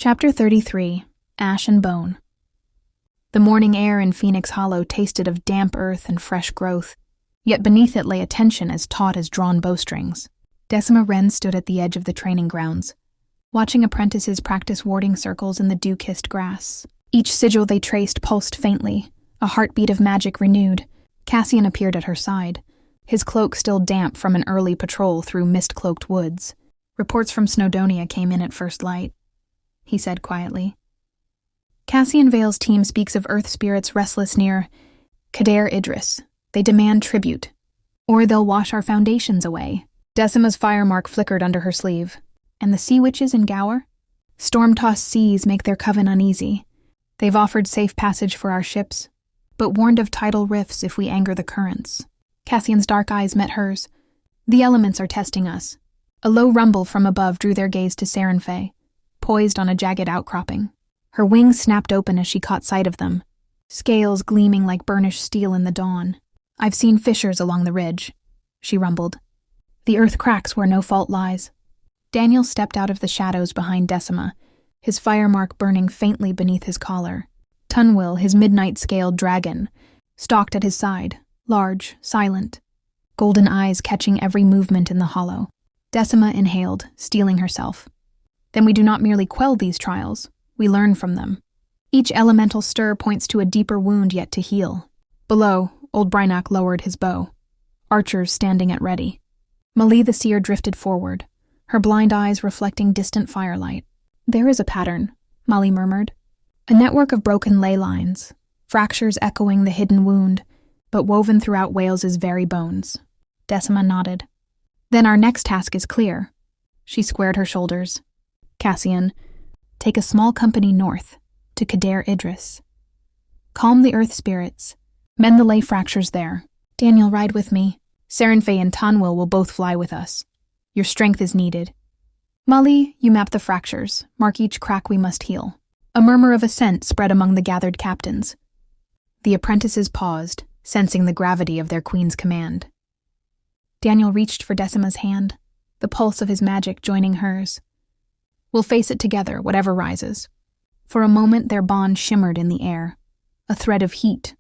Chapter 33, Ash and Bone. The morning air in Phoenix Hollow tasted of damp earth and fresh growth, yet beneath it lay a tension as taut as drawn bowstrings. Decima Wren stood at the edge of the training grounds, watching apprentices practice warding circles in the dew-kissed grass. Each sigil they traced pulsed faintly, a heartbeat of magic renewed. Cassian appeared at her side, his cloak still damp from an early patrol through mist-cloaked woods. Reports from Snowdonia came in at first light, he said quietly. Cassian Vale's team speaks of earth spirits restless near Kader Idris. They demand tribute, or they'll wash our foundations away. Decima's fire mark flickered under her sleeve. And the sea witches in Gower? Storm-tossed seas make their coven uneasy. They've offered safe passage for our ships, but warned of tidal rifts if we anger the currents. Cassian's dark eyes met hers. The elements are testing us. A low rumble from above drew their gaze to Sarenfe, poised on a jagged outcropping. Her wings snapped open as she caught sight of them, scales gleaming like burnished steel in the dawn. "I've seen fissures along the ridge," she rumbled. "The earth cracks where no fault lies." Daniel stepped out of the shadows behind Decima, his fire mark burning faintly beneath his collar. Tunwil, his midnight-scaled dragon, stalked at his side, large, silent, golden eyes catching every movement in the hollow. Decima inhaled, steeling herself. Then we do not merely quell these trials, we learn from them. Each elemental stir points to a deeper wound yet to heal. Below, old Brynak lowered his bow, archers standing at ready. Mali the seer drifted forward, her blind eyes reflecting distant firelight. "There is a pattern," Mali murmured. "A network of broken ley lines, fractures echoing the hidden wound, but woven throughout Wales's very bones." Decima nodded. "Then our next task is clear." She squared her shoulders. "Cassian, take a small company north, to Kader Idris. Calm the earth spirits, mend the ley fractures there. Daniel, ride with me. Sarenfe and Tunwil will both fly with us. Your strength is needed. Mali, you map the fractures, mark each crack we must heal." A murmur of assent spread among the gathered captains. The apprentices paused, sensing the gravity of their queen's command. Daniel reached for Decima's hand, the pulse of his magic joining hers. "We'll face it together, whatever rises." For a moment their bond shimmered in the air, a thread of heat,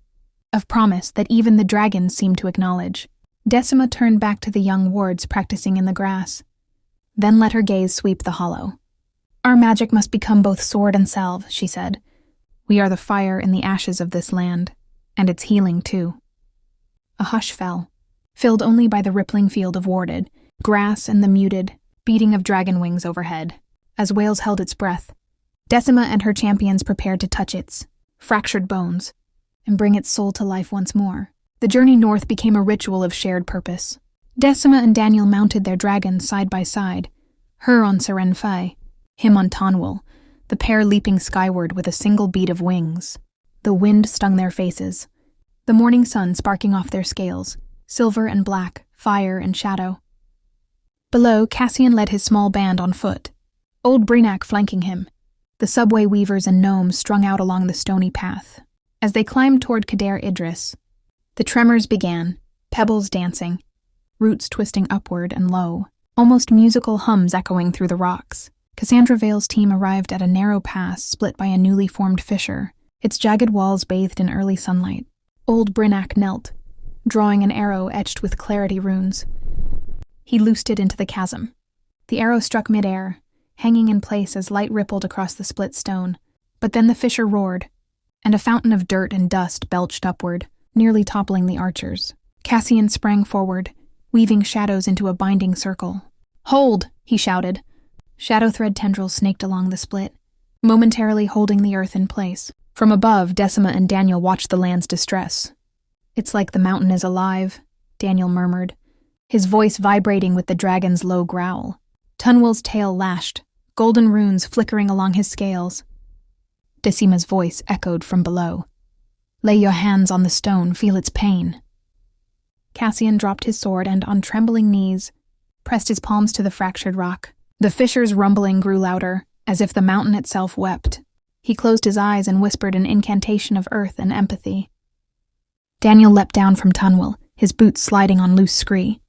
of promise that even the dragons seemed to acknowledge. Decima turned back to the young wards practicing in the grass, then let her gaze sweep the hollow. "Our magic must become both sword and salve," she said. "We are the fire in the ashes of this land, and it's healing too." A hush fell, filled only by the rippling field of warded grass and the muted beating of dragon wings overhead. As Wales held its breath, Decima and her champions prepared to touch its fractured bones and bring its soul to life once more. The journey north became a ritual of shared purpose. Decima and Daniel mounted their dragons side by side, her on Sarenfe, him on Tunwil, the pair leaping skyward with a single beat of wings. The wind stung their faces, the morning sun sparking off their scales, silver and black, fire and shadow. Below, Cassian led his small band on foot, old Brynak flanking him, the subway weavers and gnomes strung out along the stony path. As they climbed toward Kader Idris, the tremors began, pebbles dancing, roots twisting upward and low, almost musical hums echoing through the rocks. Cassandra Vale's team arrived at a narrow pass split by a newly formed fissure, its jagged walls bathed in early sunlight. Old Brynak knelt, drawing an arrow etched with clarity runes. He loosed it into the chasm. The arrow struck midair, hanging in place as light rippled across the split stone. But then the fissure roared, and a fountain of dirt and dust belched upward, nearly toppling the archers. Cassian sprang forward, weaving shadows into a binding circle. "Hold!" he shouted. Shadow thread tendrils snaked along the split, momentarily holding the earth in place. From above, Decima and Daniel watched the land's distress. "It's like the mountain is alive," Daniel murmured, his voice vibrating with the dragon's low growl. Tunwil's tail lashed, golden runes flickering along his scales. Decima's voice echoed from below. "Lay your hands on the stone, feel its pain." Cassian dropped his sword and, on trembling knees, pressed his palms to the fractured rock. The fissure's rumbling grew louder, as if the mountain itself wept. He closed his eyes and whispered an incantation of earth and empathy. Daniel leapt down from Tunwil, his boots sliding on loose scree.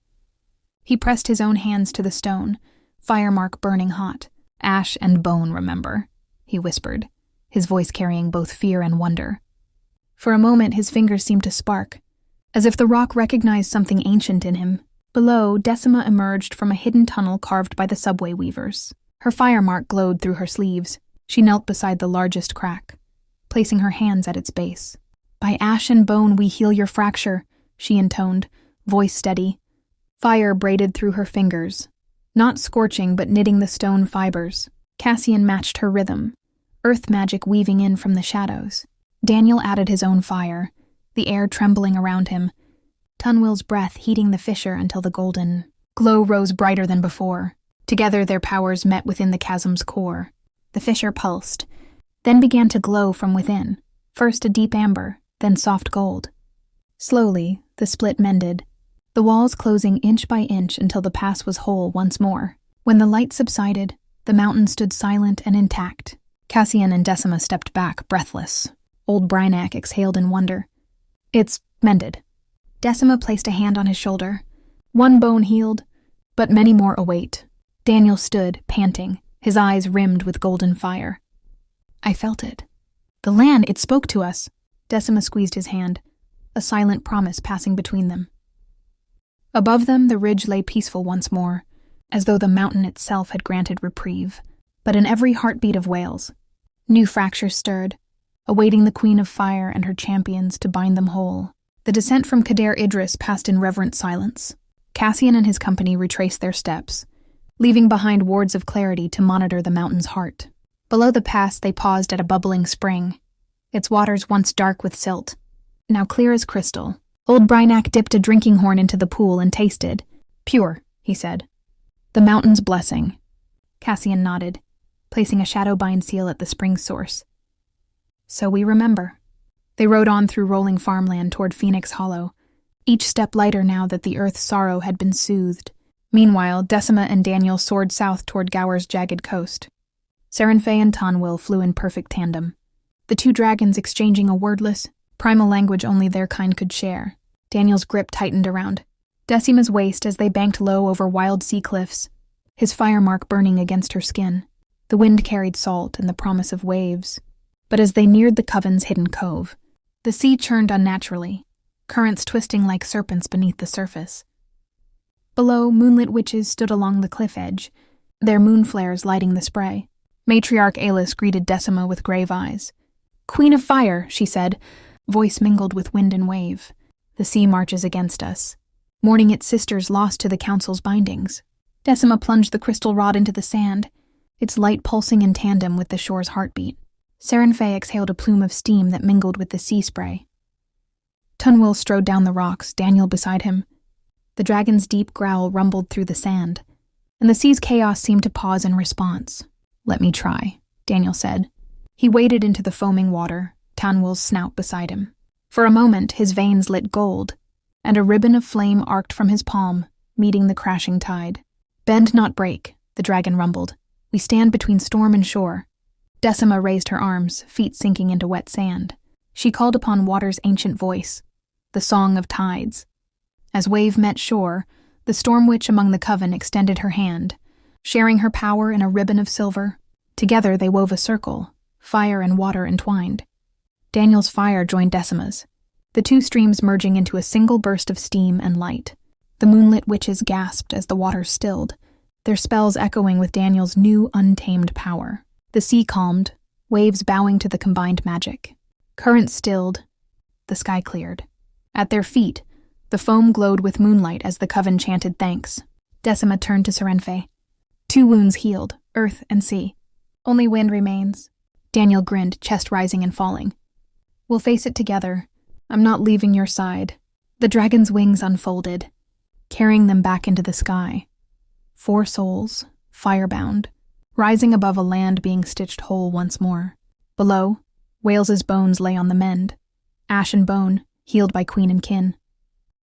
He pressed his own hands to the stone, fire mark burning hot. "Ash and bone, remember," he whispered, his voice carrying both fear and wonder. For a moment, his fingers seemed to spark, as if the rock recognized something ancient in him. Below, Decima emerged from a hidden tunnel carved by the subway weavers. Her fire mark glowed through her sleeves. She knelt beside the largest crack, placing her hands at its base. "By ash and bone we heal your fracture," she intoned, voice steady. Fire braided through her fingers, not scorching but knitting the stone fibers. Cassian matched her rhythm, earth magic weaving in from the shadows. Daniel added his own fire, the air trembling around him, Tunwill's breath heating the fissure until the golden glow rose brighter than before. Together their powers met within the chasm's core. The fissure pulsed, then began to glow from within, first a deep amber, then soft gold. Slowly, the split mended, the walls closing inch by inch until the pass was whole once more. When the light subsided, the mountain stood silent and intact. Cassian and Decima stepped back, breathless. Old Brynac exhaled in wonder. "It's mended." Decima placed a hand on his shoulder. "One bone healed, but many more await." Daniel stood, panting, his eyes rimmed with golden fire. "I felt it. The land, it spoke to us." Decima squeezed his hand, a silent promise passing between them. Above them, the ridge lay peaceful once more, as though the mountain itself had granted reprieve. But in every heartbeat of Wales, new fractures stirred, awaiting the Queen of Fire and her champions to bind them whole. The descent from Kader Idris passed in reverent silence. Cassian and his company retraced their steps, leaving behind wards of clarity to monitor the mountain's heart. Below the pass, they paused at a bubbling spring, its waters once dark with silt, now clear as crystal. Old Brynac dipped a drinking horn into the pool and tasted. "Pure," he said. "The mountain's blessing." Cassian nodded, placing a shadowbind seal at the spring's source. "So we remember." They rode on through rolling farmland toward Phoenix Hollow, each step lighter now that the earth's sorrow had been soothed. Meanwhile, Decima and Daniel soared south toward Gower's jagged coast. Serenfe and Tonwyl flew in perfect tandem, the two dragons exchanging a wordless, primal language only their kind could share. Daniel's grip tightened around Decima's waist as they banked low over wild sea cliffs, his fire mark burning against her skin. The wind carried salt and the promise of waves, but as they neared the Coven's hidden cove, the sea churned unnaturally, currents twisting like serpents beneath the surface. Below, moonlit witches stood along the cliff edge, their moon flares lighting the spray. Matriarch Alis greeted Decima with grave eyes. "Queen of Fire," she said, voice mingled with wind and wave. "The sea marches against us, mourning its sisters lost to the council's bindings." Decima plunged the crystal rod into the sand, its light pulsing in tandem with the shore's heartbeat. Serenfe exhaled a plume of steam that mingled with the sea spray. Tunwyl strode down the rocks, Daniel beside him. The dragon's deep growl rumbled through the sand, and the sea's chaos seemed to pause in response. "Let me try," Daniel said. He waded into the foaming water, Tunwyl's snout beside him. For a moment, his veins lit gold, and a ribbon of flame arced from his palm, meeting the crashing tide. "Bend, not break," the dragon rumbled. "We stand between storm and shore." Decima raised her arms, feet sinking into wet sand. She called upon water's ancient voice, the song of tides. As wave met shore, the storm witch among the coven extended her hand, sharing her power in a ribbon of silver. Together they wove a circle, fire and water entwined. Daniel's fire joined Decima's, the two streams merging into a single burst of steam and light. The moonlit witches gasped as the waters stilled, their spells echoing with Daniel's new, untamed power. The sea calmed, waves bowing to the combined magic. Currents stilled, the sky cleared. At their feet, the foam glowed with moonlight as the coven chanted thanks. Decima turned to Serenfe. "Two wounds healed, earth and sea. Only wind remains." Daniel grinned, chest rising and falling. "We'll face it together. I'm not leaving your side." The dragon's wings unfolded, carrying them back into the sky. 4 souls, firebound, rising above a land being stitched whole once more. Below, Wales's bones lay on the mend, ash and bone, healed by queen and kin.